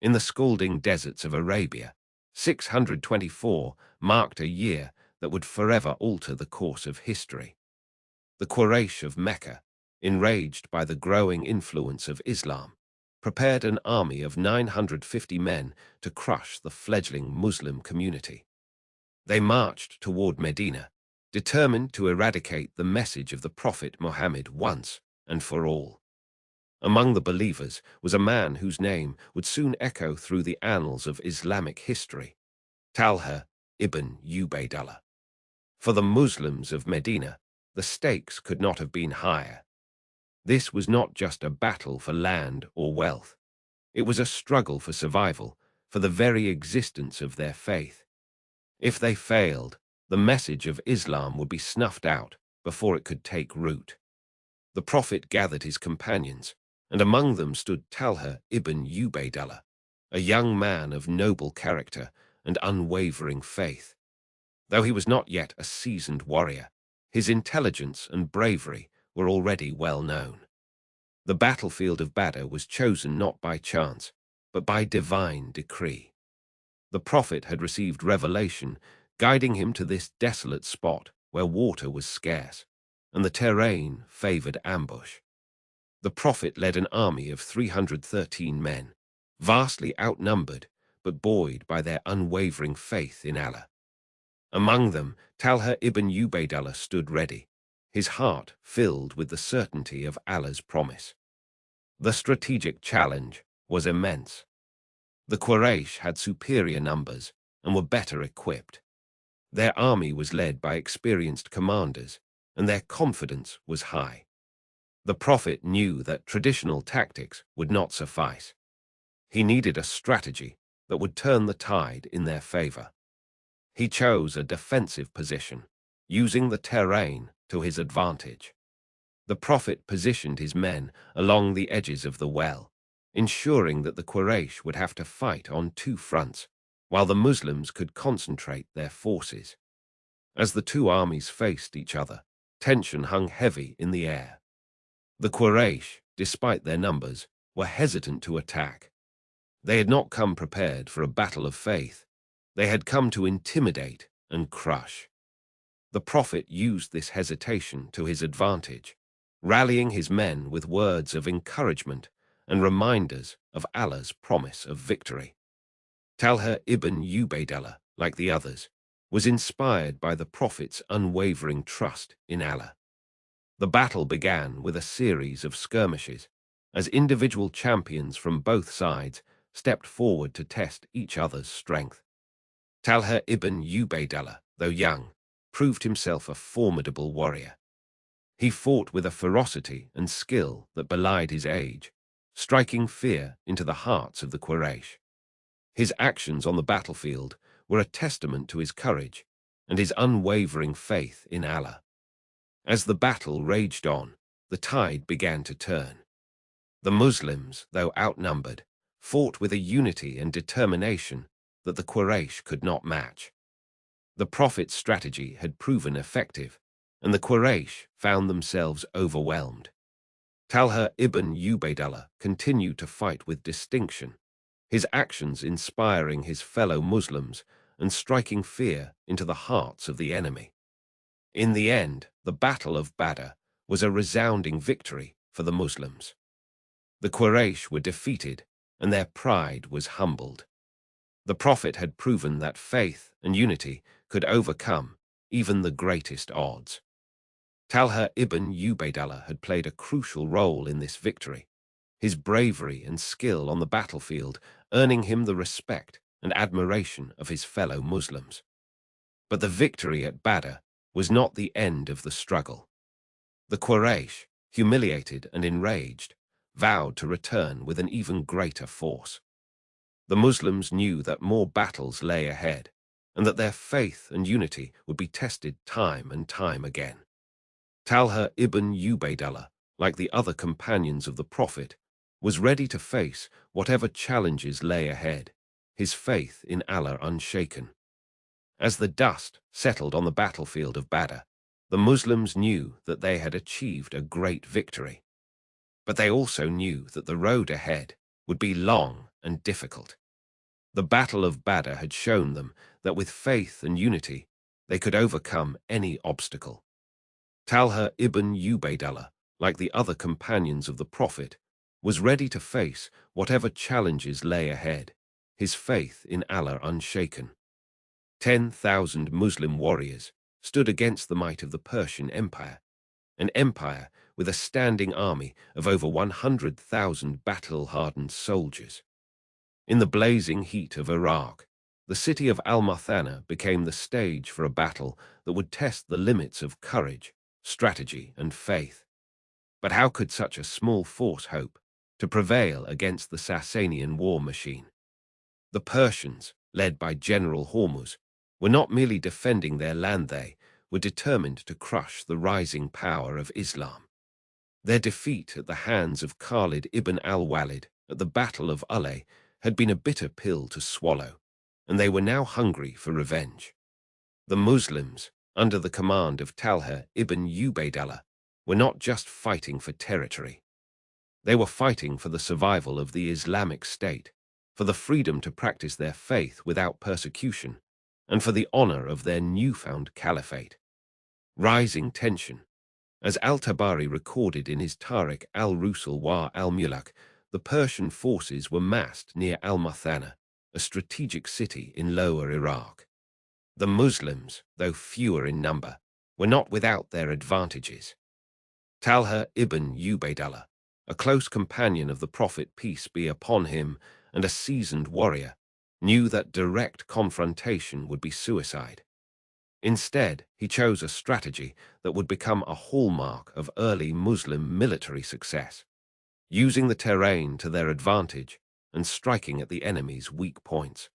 In the scalding deserts of Arabia, 624 marked a year that would forever alter the course of history. The Quraysh of Mecca, enraged by the growing influence of Islam, prepared an army of 950 men to crush the fledgling Muslim community. They marched toward Medina, determined to eradicate the message of the Prophet Muhammad once and for all. Among the believers was a man whose name would soon echo through the annals of Islamic history, Talha ibn Ubaydullah. For the Muslims of Medina, the stakes could not have been higher. This was not just a battle for land or wealth. It was a struggle for survival, for the very existence of their faith. If they failed, the message of Islam would be snuffed out before it could take root. The Prophet gathered his companions, and among them stood Talha ibn Ubaydullah, a young man of noble character and unwavering faith. Though he was not yet a seasoned warrior, his intelligence and bravery were already well known. The battlefield of Badr was chosen not by chance, but by divine decree. The Prophet had received revelation, guiding him to this desolate spot where water was scarce, and the terrain favored ambush. The Prophet led an army of 313 men, vastly outnumbered but buoyed by their unwavering faith in Allah. Among them, Talha ibn Ubaydullah stood ready, his heart filled with the certainty of Allah's promise. The strategic challenge was immense. The Quraysh had superior numbers and were better equipped. Their army was led by experienced commanders, and their confidence was high. The Prophet knew that traditional tactics would not suffice. He needed a strategy that would turn the tide in their favor. He chose a defensive position, using the terrain to his advantage. The Prophet positioned his men along the edges of the well, ensuring that the Quraysh would have to fight on two fronts, while the Muslims could concentrate their forces. As the two armies faced each other, tension hung heavy in the air. The Quraysh, despite their numbers, were hesitant to attack. They had not come prepared for a battle of faith. They had come to intimidate and crush. The Prophet used this hesitation to his advantage, rallying his men with words of encouragement and reminders of Allah's promise of victory. Talha ibn Ubaydullah, like the others, was inspired by the Prophet's unwavering trust in Allah. The battle began with a series of skirmishes, as individual champions from both sides stepped forward to test each other's strength. Talha ibn Ubaydullah, though young, proved himself a formidable warrior. He fought with a ferocity and skill that belied his age, striking fear into the hearts of the Quraysh. His actions on the battlefield were a testament to his courage and his unwavering faith in Allah. As the battle raged on, the tide began to turn. The Muslims, though outnumbered, fought with a unity and determination that the Quraysh could not match. The Prophet's strategy had proven effective, and the Quraysh found themselves overwhelmed. Talha ibn Ubaydullah continued to fight with distinction, his actions inspiring his fellow Muslims and striking fear into the hearts of the enemy. In the end, the Battle of Badr was a resounding victory for the Muslims. The Quraysh were defeated, and their pride was humbled. The Prophet had proven that faith and unity could overcome even the greatest odds. Talha ibn Ubaydullah had played a crucial role in this victory, his bravery and skill on the battlefield earning him the respect and admiration of his fellow Muslims. But the victory at Badr was not the end of the struggle. The Quraysh, humiliated and enraged, vowed to return with an even greater force. The Muslims knew that more battles lay ahead, and that their faith and unity would be tested time and time again. Talha ibn Ubaydullah, like the other companions of the Prophet, was ready to face whatever challenges lay ahead, his faith in Allah unshaken. As the dust settled on the battlefield of Badr, the Muslims knew that they had achieved a great victory. But they also knew that the road ahead would be long and difficult. The Battle of Badr had shown them that with faith and unity, they could overcome any obstacle. Talha ibn Ubaydullah, like the other companions of the Prophet, was ready to face whatever challenges lay ahead, his faith in Allah unshaken. 10,000 Muslim warriors stood against the might of the Persian Empire, an empire with a standing army of over 100,000 battle-hardened soldiers. In the blazing heat of Iraq, the city of Al-Muthanna became the stage for a battle that would test the limits of courage, strategy, and faith. But how could such a small force hope to prevail against the Sasanian war machine? The Persians, led by General Hormuz, were not merely defending their land, they were determined to crush the rising power of Islam. Their defeat at the hands of Khalid ibn al-Walid at the Battle of Ulay had been a bitter pill to swallow, and they were now hungry for revenge. The Muslims, under the command of Talha ibn Ubaydullah, were not just fighting for territory. They were fighting for the survival of the Islamic State, for the freedom to practice their faith without persecution, and for the honor of their newfound caliphate. Rising tension. As Al-Tabari recorded in his Tarikh al-Rusul wa al-Muluk, the Persian forces were massed near Al-Muthanna, a strategic city in lower Iraq. The Muslims, though fewer in number, were not without their advantages. Talha ibn Ubaydullah, a close companion of the Prophet peace be upon him and a seasoned warrior, knew that direct confrontation would be suicide. Instead, he chose a strategy that would become a hallmark of early Muslim military success, using the terrain to their advantage and striking at the enemy's weak points.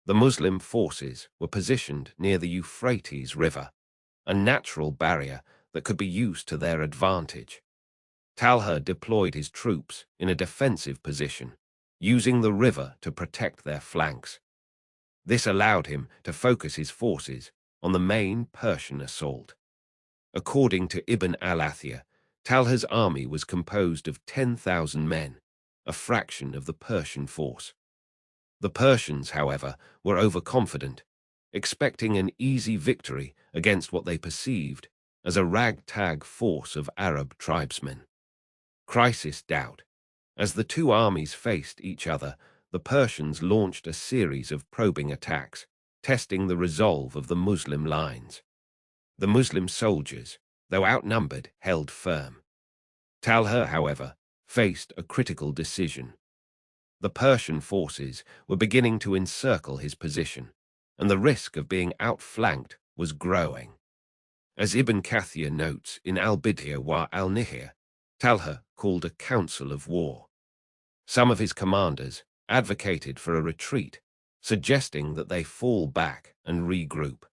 The Muslim forces were positioned near the Euphrates River, a natural barrier that could be used to their advantage. Talha deployed his troops in a defensive position, using the river to protect their flanks. This allowed him to focus his forces on the main Persian assault. According to Ibn al-Athir, Talha's army was composed of 10,000 men, a fraction of the Persian force. The Persians, however, were overconfident, expecting an easy victory against what they perceived as a ragtag force of Arab tribesmen. Crisis doubt. As the two armies faced each other, the Persians launched a series of probing attacks, testing the resolve of the Muslim lines. The Muslim soldiers, though outnumbered, held firm. Talha, however, faced a critical decision. The Persian forces were beginning to encircle his position, and the risk of being outflanked was growing. As Ibn Kathir notes in Al-Bidaya wa al-Nihaya, Talha called a council of war. Some of his commanders advocated for a retreat, suggesting that they fall back and regroup.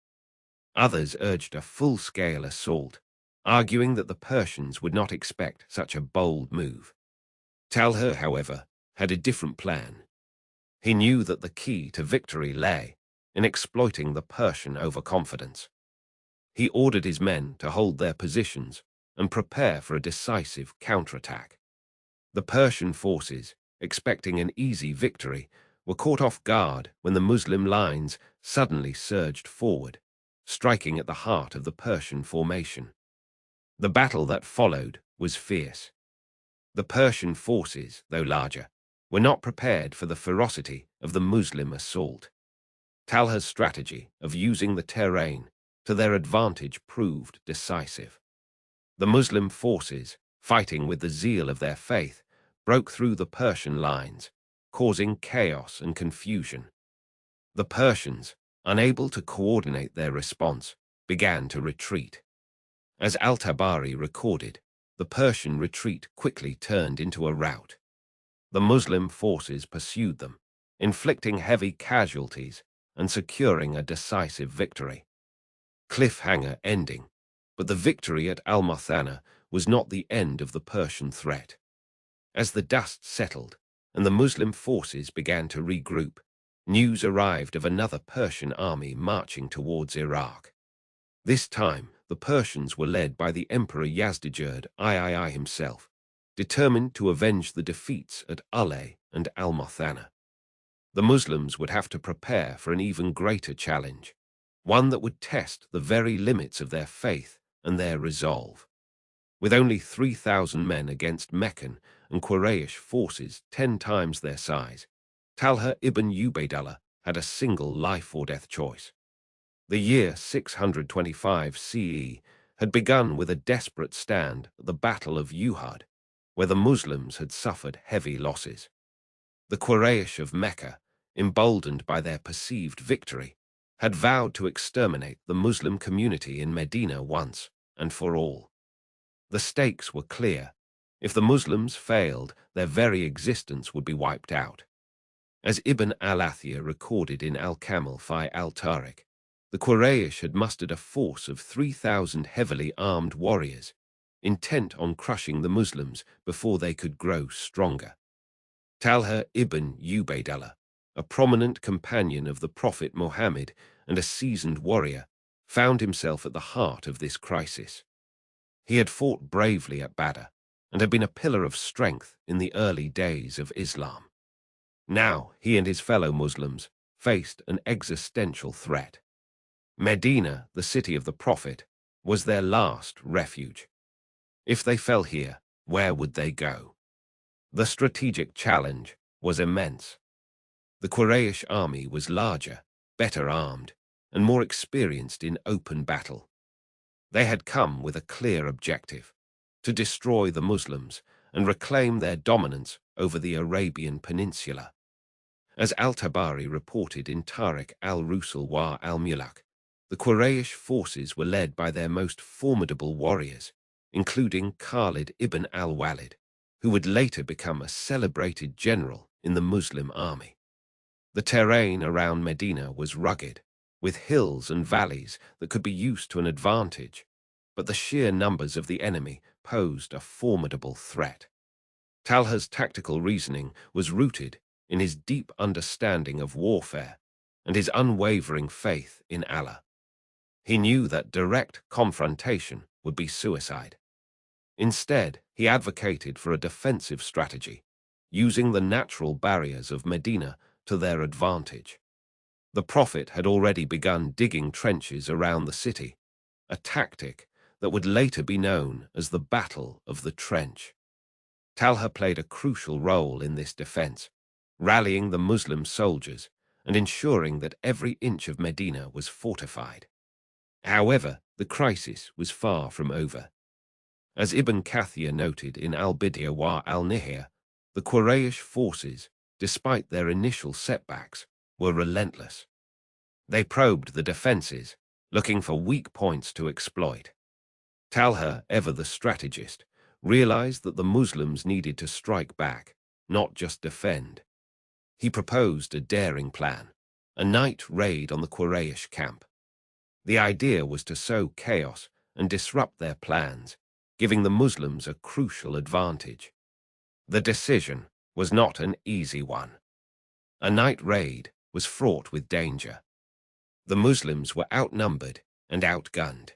Others urged a full-scale assault, arguing that the Persians would not expect such a bold move. Talha, however, had a different plan. He knew that the key to victory lay in exploiting the Persian overconfidence. He ordered his men to hold their positions and prepare for a decisive counterattack. The Persian forces, expecting an easy victory, were caught off guard when the Muslim lines suddenly surged forward, striking at the heart of the Persian formation. The battle that followed was fierce. The Persian forces, though larger, were not prepared for the ferocity of the Muslim assault. Talha's strategy of using the terrain to their advantage proved decisive. The Muslim forces, fighting with the zeal of their faith, broke through the Persian lines, causing chaos and confusion. The Persians, unable to coordinate their response, began to retreat. As Al-Tabari recorded, the Persian retreat quickly turned into a rout. The Muslim forces pursued them, inflicting heavy casualties and securing a decisive victory. Cliffhanger ending, but the victory at Al-Muthanna was not the end of the Persian threat. As the dust settled and the Muslim forces began to regroup, news arrived of another Persian army marching towards Iraq. This time, the Persians were led by the Emperor Yazdijerd III himself, determined to avenge the defeats at Ulay and al-Muthanna. The Muslims would have to prepare for an even greater challenge, one that would test the very limits of their faith and their resolve. With only 3,000 men against Meccan and Quraysh forces 10 times their size, Talha ibn Ubaydullah had a single life-or-death choice. The year 625 CE had begun with a desperate stand at the Battle of Uhud, where the Muslims had suffered heavy losses. The Quraysh of Mecca, emboldened by their perceived victory, had vowed to exterminate the Muslim community in Medina once and for all. The stakes were clear. If the Muslims failed, their very existence would be wiped out. As Ibn al-Athir recorded in Al-Kamil fi al-Tarikh, the Quraysh had mustered a force of 3,000 heavily armed warriors, intent on crushing the Muslims before they could grow stronger. Talha ibn Ubaydullah, a prominent companion of the Prophet Muhammad and a seasoned warrior, found himself at the heart of this crisis. He had fought bravely at Badr and had been a pillar of strength in the early days of Islam. Now he and his fellow Muslims faced an existential threat. Medina, the city of the Prophet, was their last refuge. If they fell here, where would they go? The strategic challenge was immense. The Quraysh army was larger, better armed, and more experienced in open battle. They had come with a clear objective: to destroy the Muslims and reclaim their dominance over the Arabian Peninsula. As Al-Tabari reported in Al-Tarikh al-Rusul wa al-Muluk, the Quraysh forces were led by their most formidable warriors, including Khalid ibn al-Walid, who would later become a celebrated general in the Muslim army. The terrain around Medina was rugged, with hills and valleys that could be used to an advantage, but the sheer numbers of the enemy posed a formidable threat. Talha's tactical reasoning was rooted in his deep understanding of warfare and his unwavering faith in Allah. He knew that direct confrontation would be suicide. Instead, he advocated for a defensive strategy, using the natural barriers of Medina to their advantage. The Prophet had already begun digging trenches around the city, a tactic that would later be known as the Battle of the Trench. Talha played a crucial role in this defense, rallying the Muslim soldiers and ensuring that every inch of Medina was fortified. However, the crisis was far from over. As Ibn Kathir noted in Al-Bidaya wa al-Nihaya, the Quraysh forces, despite their initial setbacks, were relentless. They probed the defenses, looking for weak points to exploit. Talha, ever the strategist, realized that the Muslims needed to strike back, not just defend. He proposed a daring plan, a night raid on the Quraysh camp. The idea was to sow chaos and disrupt their plans, giving the Muslims a crucial advantage. The decision was not an easy one. A night raid was fraught with danger. The Muslims were outnumbered and outgunned.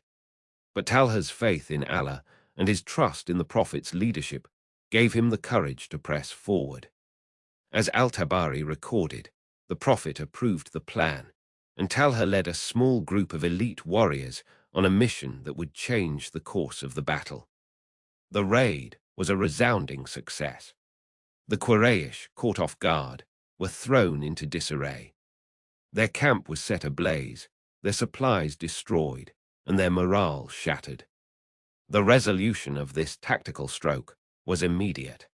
But Talha's faith in Allah and his trust in the Prophet's leadership gave him the courage to press forward. As Al-Tabari recorded, the Prophet approved the plan, and Talha led a small group of elite warriors on a mission that would change the course of the battle. The raid was a resounding success. The Quraysh, caught off guard, were thrown into disarray. Their camp was set ablaze, their supplies destroyed, and their morale shattered. The resolution of this tactical stroke was immediate.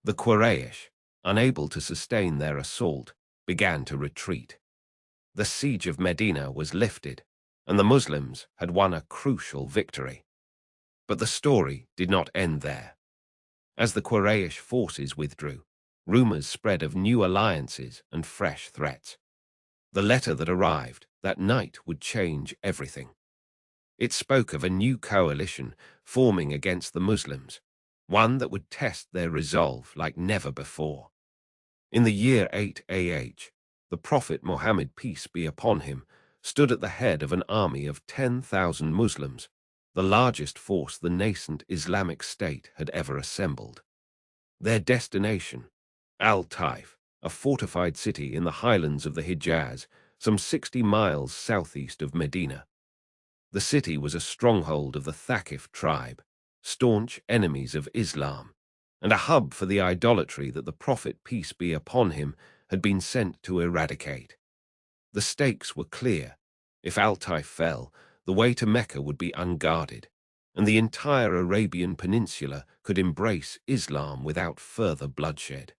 The Quraysh, unable to sustain their assault, began to retreat. The siege of Medina was lifted, and the Muslims had won a crucial victory. But the story did not end there. As the Quraysh forces withdrew, rumors spread of new alliances and fresh threats. The letter that arrived that night would change everything. It spoke of a new coalition forming against the Muslims, one that would test their resolve like never before. In the year 8 AH, the Prophet Muhammad, peace be upon him, stood at the head of an army of 10,000 Muslims, the largest force the nascent Islamic State had ever assembled. Their destination, Al-Taif, a fortified city in the highlands of the Hijaz, some 60 miles southeast of Medina. The city was a stronghold of the Thaqif tribe, staunch enemies of Islam, and a hub for the idolatry that the Prophet, peace be upon him, had been sent to eradicate. The stakes were clear. If Al-Taif fell, the way to Mecca would be unguarded, and the entire Arabian Peninsula could embrace Islam without further bloodshed.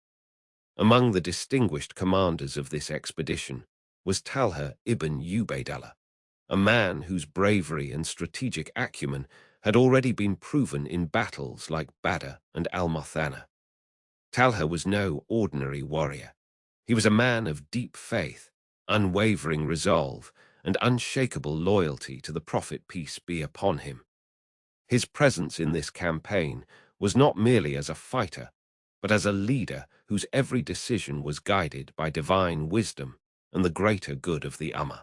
Among the distinguished commanders of this expedition was Talha ibn Ubaydullah, a man whose bravery and strategic acumen had already been proven in battles like Badr and Al-Muthanna. Talha was no ordinary warrior. He was a man of deep faith, unwavering resolve, and unshakable loyalty to the Prophet, peace be upon him. His presence in this campaign was not merely as a fighter, but as a leader whose every decision was guided by divine wisdom and the greater good of the Ummah.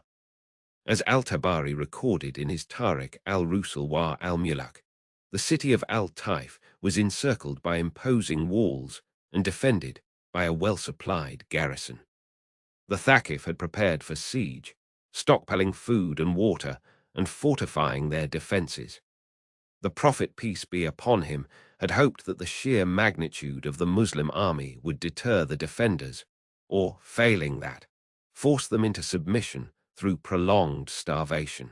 As Al-Tabari recorded in his Tarikh al-Rusul al-Muluk, the city of Al-Taif was encircled by imposing walls and defended by a well-supplied garrison. The Thaqif had prepared for siege, stockpiling food and water and fortifying their defenses. The Prophet, peace be upon him, had hoped that the sheer magnitude of the Muslim army would deter the defenders, or, failing that, force them into submission through prolonged starvation.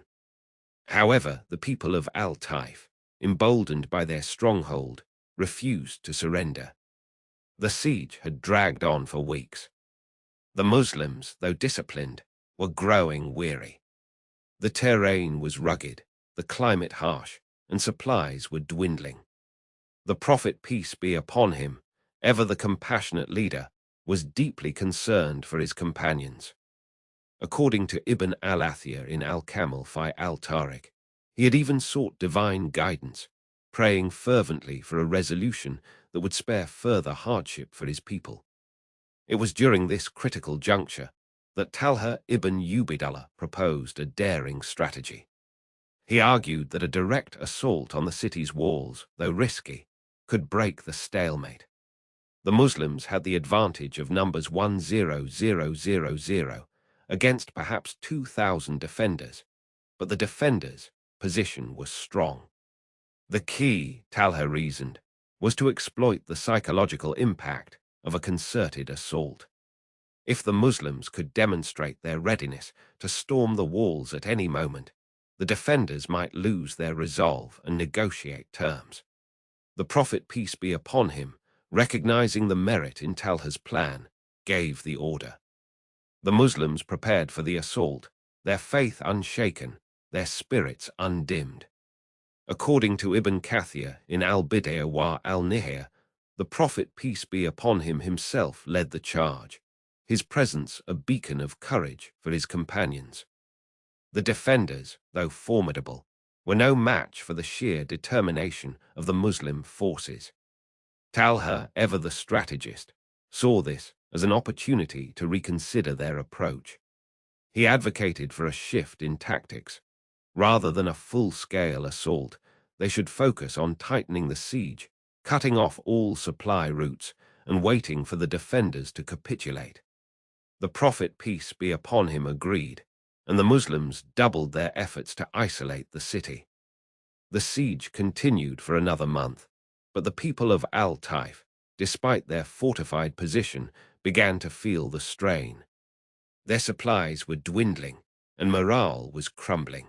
However, the people of Al-Taif, emboldened by their stronghold, refused to surrender. The siege had dragged on for weeks. The Muslims, though disciplined, were growing weary. The terrain was rugged, the climate harsh, and supplies were dwindling. The Prophet, peace be upon him, ever the compassionate leader, was deeply concerned for his companions. According to Ibn al-Athir in Al-Kamil fi al-Tarikh, he had even sought divine guidance, praying fervently for a resolution that would spare further hardship for his people. It was during this critical juncture that Talha ibn Ubaydullah proposed a daring strategy. He argued that a direct assault on the city's walls, though risky, could break the stalemate. The Muslims had the advantage of numbers 1,000 against perhaps 2,000 defenders, but the defenders' position was strong. The key, Talha reasoned, was to exploit the psychological impact of a concerted assault. If the Muslims could demonstrate their readiness to storm the walls at any moment, the defenders might lose their resolve and negotiate terms. The Prophet, peace be upon him, recognizing the merit in Talha's plan, gave the order. The Muslims prepared for the assault, their faith unshaken, their spirits undimmed. According to Ibn Kathir in Al-Bidaya al-Nihaya, the Prophet, peace be upon him, himself led the charge, his presence a beacon of courage for his companions. The defenders, though formidable, were no match for the sheer determination of the Muslim forces. Talha, ever the strategist, saw this as an opportunity to reconsider their approach. He advocated for a shift in tactics. Rather than a full-scale assault, they should focus on tightening the siege, cutting off all supply routes, and waiting for the defenders to capitulate. The Prophet, peace be upon him, agreed, and the Muslims doubled their efforts to isolate the city. The siege continued for another month, but the people of Al-Taif, despite their fortified position, began to feel the strain. Their supplies were dwindling, and morale was crumbling.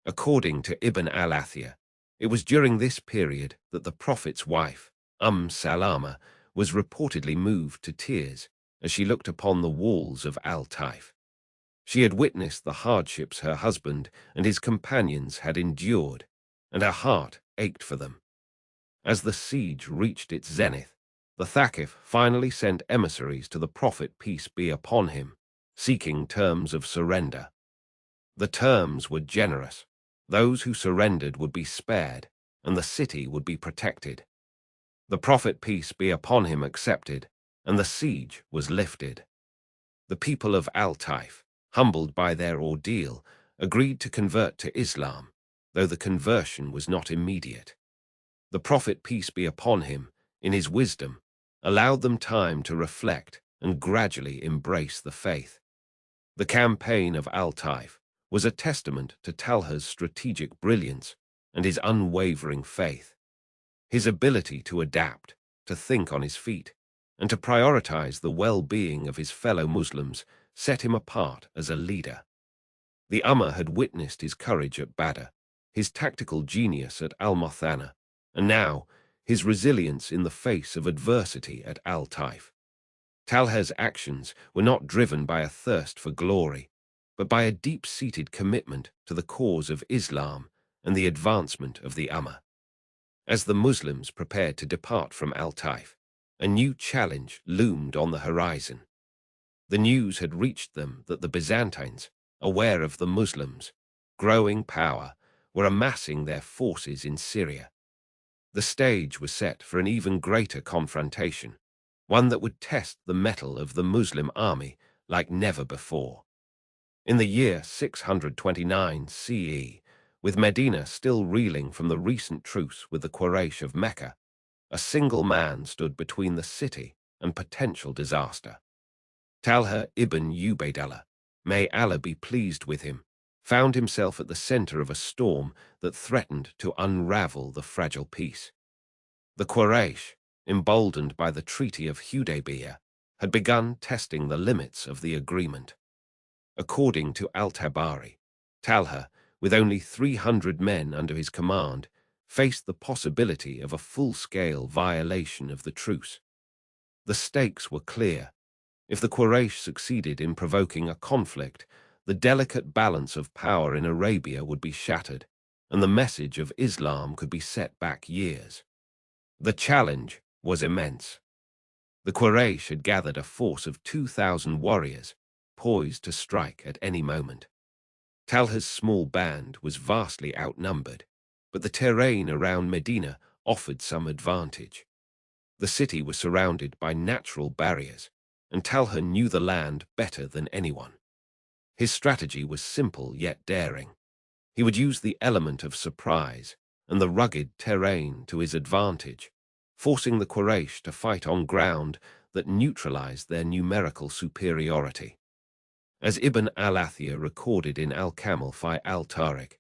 According to Ibn al-Athir, it was during this period that the Prophet's wife, Salama, was reportedly moved to tears as she looked upon the walls of Al-Taif. She had witnessed the hardships her husband and his companions had endured, and her heart ached for them. As the siege reached its zenith, the Thaqif finally sent emissaries to the Prophet, peace be upon him, seeking terms of surrender. The terms were generous. Those who surrendered would be spared, and the city would be protected. The Prophet, peace be upon him, accepted, and the siege was lifted. The people of Al-Taif, humbled by their ordeal, agreed to convert to Islam, though the conversion was not immediate. The Prophet, peace be upon him, in his wisdom, allowed them time to reflect and gradually embrace the faith. The campaign of al-Taif was a testament to Talha's strategic brilliance and his unwavering faith. His ability to adapt, to think on his feet, and to prioritize the well-being of his fellow Muslims set him apart as a leader. The Ummah had witnessed his courage at Badr, his tactical genius at Al-Muthanna, and now his resilience in the face of adversity at al-Taif. Talha's actions were not driven by a thirst for glory, but by a deep-seated commitment to the cause of Islam and the advancement of the Ummah. As the Muslims prepared to depart from al-Taif, a new challenge loomed on the horizon. The news had reached them that the Byzantines, aware of the Muslims' growing power, were amassing their forces in Syria. The stage was set for an even greater confrontation, one that would test the mettle of the Muslim army like never before. In the year 629 CE, with Medina still reeling from the recent truce with the Quraysh of Mecca, a single man stood between the city and potential disaster. Talha ibn Ubaydullah, may Allah be pleased with him, found himself at the center of a storm that threatened to unravel the fragile peace. The Quraysh, emboldened by the Treaty of Hudaybiyah, had begun testing the limits of the agreement. According to Al-Tabari, Talha, with only 300 men under his command, faced the possibility of a full-scale violation of the truce. The stakes were clear. If the Quraysh succeeded in provoking a conflict, the delicate balance of power in Arabia would be shattered, and the message of Islam could be set back years. The challenge was immense. The Quraysh had gathered a force of 2,000 warriors, poised to strike at any moment. Talha's small band was vastly outnumbered, but the terrain around Medina offered some advantage. The city was surrounded by natural barriers, and Talha knew the land better than anyone. His strategy was simple yet daring. He would use the element of surprise and the rugged terrain to his advantage, forcing the Quraysh to fight on ground that neutralized their numerical superiority. As Ibn al-Athir recorded in Al-Kamil fi al-Tarikh,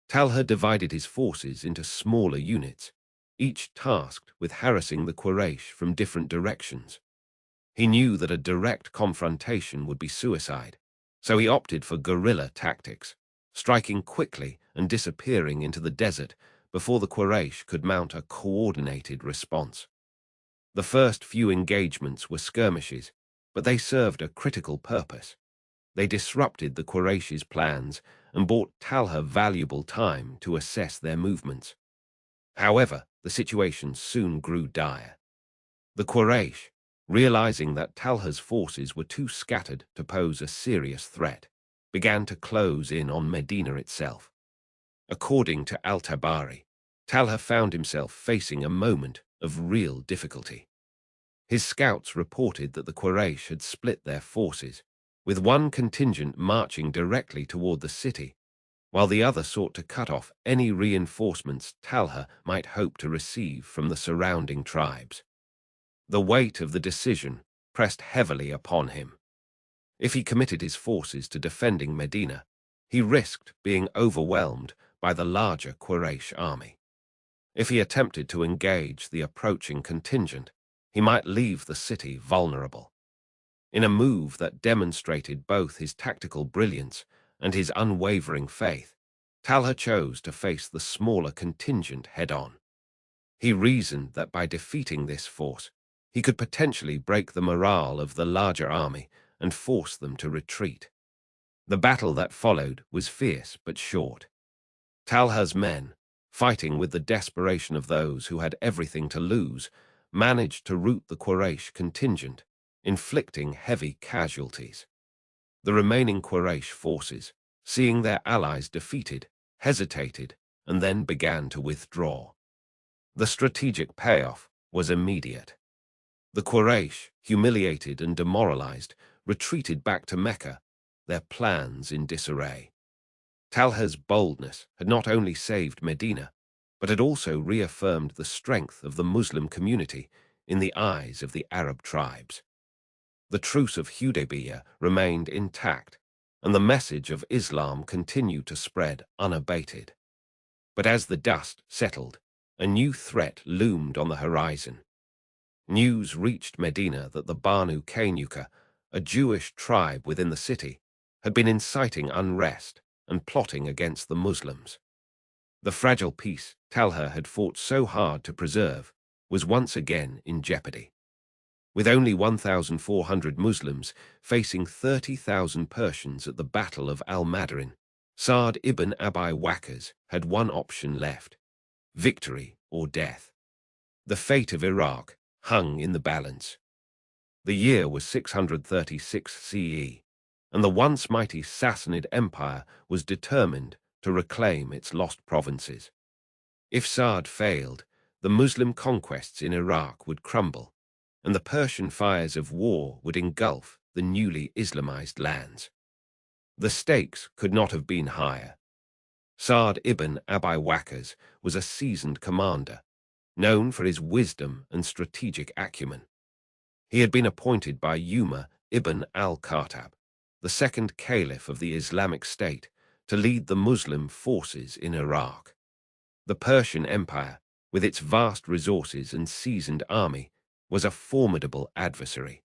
Talha divided his forces into smaller units, each tasked with harassing the Quraysh from different directions. He knew that a direct confrontation would be suicide, so he opted for guerrilla tactics, striking quickly and disappearing into the desert before the Quraysh could mount a coordinated response. The first few engagements were skirmishes, but they served a critical purpose. They disrupted the Quraysh's plans and bought Talha valuable time to assess their movements. However, the situation soon grew dire. The Quraysh, realizing that Talha's forces were too scattered to pose a serious threat, began to close in on Medina itself. According to Al-Tabari, Talha found himself facing a moment of real difficulty. His scouts reported that the Quraysh had split their forces, with one contingent marching directly toward the city, while the other sought to cut off any reinforcements Talha might hope to receive from the surrounding tribes. The weight of the decision pressed heavily upon him. If he committed his forces to defending Medina, he risked being overwhelmed by the larger Quraysh army. If he attempted to engage the approaching contingent, he might leave the city vulnerable. In a move that demonstrated both his tactical brilliance and his unwavering faith, Talha chose to face the smaller contingent head-on. He reasoned that by defeating this force, he could potentially break the morale of the larger army and force them to retreat. The battle that followed was fierce but short. Talha's men, fighting with the desperation of those who had everything to lose, managed to rout the Quraysh contingent, inflicting heavy casualties. The remaining Quraysh forces, seeing their allies defeated, hesitated and then began to withdraw. The strategic payoff was immediate. The Quraysh, humiliated and demoralized, retreated back to Mecca, their plans in disarray. Talha's boldness had not only saved Medina, but had also reaffirmed the strength of the Muslim community in the eyes of the Arab tribes. The Truce of Hudaybiyah remained intact, and the message of Islam continued to spread unabated. But as the dust settled, a new threat loomed on the horizon. News reached Medina that the Banu Qaynuqa, a Jewish tribe within the city, had been inciting unrest and plotting against the Muslims. The fragile peace Talha had fought so hard to preserve was once again in jeopardy. With only 1,400 Muslims facing 30,000 Persians at the Battle of Al-Madarin, Sa'd ibn Abi Waqqas had one option left: victory or death. The fate of Iraq hung in the balance. The year was 636 CE, and the once mighty Sassanid Empire was determined to reclaim its lost provinces. If Sa'd failed, the Muslim conquests in Iraq would crumble, and the Persian fires of war would engulf the newly Islamized lands. The stakes could not have been higher. Sa'd ibn Abi Waqqas was a seasoned commander, known for his wisdom and strategic acumen. He had been appointed by Umar ibn al-Khattab, the second caliph of the Islamic State, to lead the Muslim forces in Iraq. The Persian Empire, with its vast resources and seasoned army, was a formidable adversary.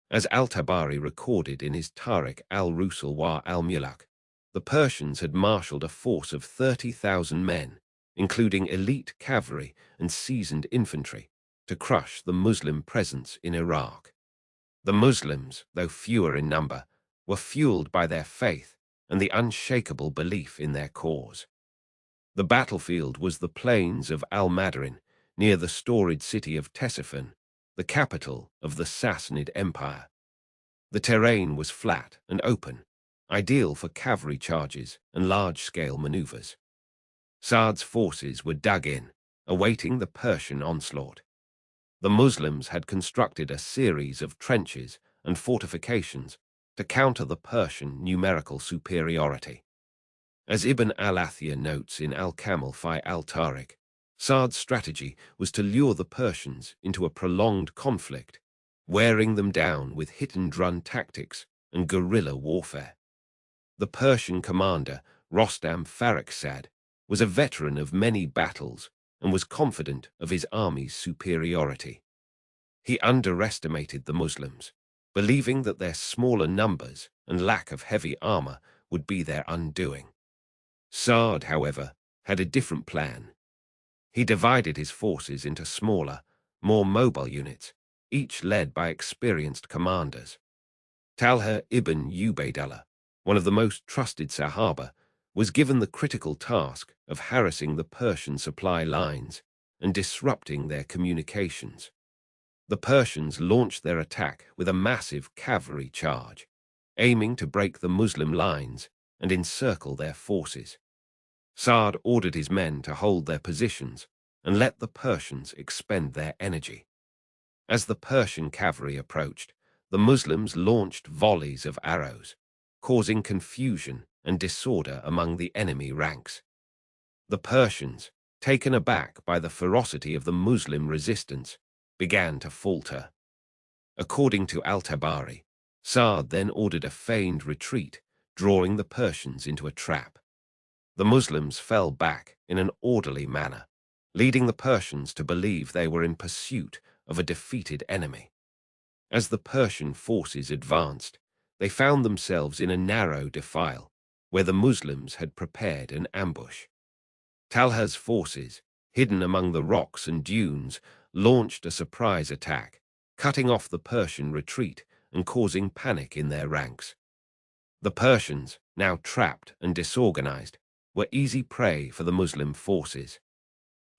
As Al-Tabari recorded in his Tarikh al-Rusul wa al-Muluk, the Persians had marshaled a force of 30,000 men, including elite cavalry and seasoned infantry, to crush the Muslim presence in Iraq. The Muslims, though fewer in number, were fueled by their faith and the unshakable belief in their cause. The battlefield was the plains of Al-Madarin, near the storied city of Ctesiphon, the capital of the Sassanid Empire. The terrain was flat and open, ideal for cavalry charges and large-scale maneuvers. Sa'd's forces were dug in, awaiting the Persian onslaught. The Muslims had constructed a series of trenches and fortifications to counter the Persian numerical superiority. As Ibn al-Athir notes in Al-Kamil fi al-Tarikh, Sa'd's strategy was to lure the Persians into a prolonged conflict, wearing them down with hit-and-run tactics and guerrilla warfare. The Persian commander, Rostam Farrakhzad, was a veteran of many battles and was confident of his army's superiority. He underestimated the Muslims, believing that their smaller numbers and lack of heavy armor would be their undoing. Sa'd, however, had a different plan. He divided his forces into smaller, more mobile units, each led by experienced commanders. Talha ibn Ubaydullah, one of the most trusted Sahaba, was given the critical task of harassing the Persian supply lines and disrupting their communications. The Persians launched their attack with a massive cavalry charge, aiming to break the Muslim lines and encircle their forces. Sa'd ordered his men to hold their positions and let the Persians expend their energy. As the Persian cavalry approached, the Muslims launched volleys of arrows, causing confusion and disorder among the enemy ranks. The Persians, taken aback by the ferocity of the Muslim resistance, began to falter. According to Al-Tabari, Sa'd then ordered a feigned retreat, drawing the Persians into a trap. The Muslims fell back in an orderly manner, leading the Persians to believe they were in pursuit of a defeated enemy. As the Persian forces advanced, they found themselves in a narrow defile, where the Muslims had prepared an ambush. Talha's forces, hidden among the rocks and dunes, launched a surprise attack, cutting off the Persian retreat and causing panic in their ranks. The Persians, now trapped and disorganized, were easy prey for the Muslim forces.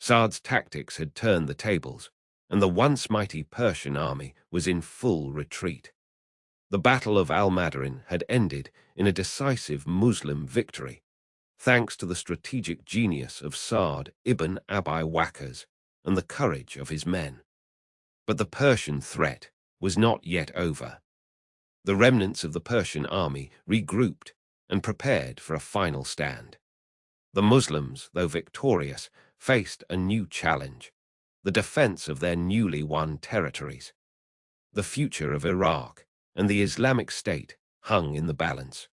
Sa'd's tactics had turned the tables, and the once mighty Persian army was in full retreat. The Battle of Al-Madarin had ended in a decisive Muslim victory, thanks to the strategic genius of Sa'd ibn Abi Waqqas and the courage of his men. But the Persian threat was not yet over. The remnants of the Persian army regrouped and prepared for a final stand. The Muslims, though victorious, faced a new challenge. the defense of their newly won territories. The future of Iraq and the Islamic State hung in the balance.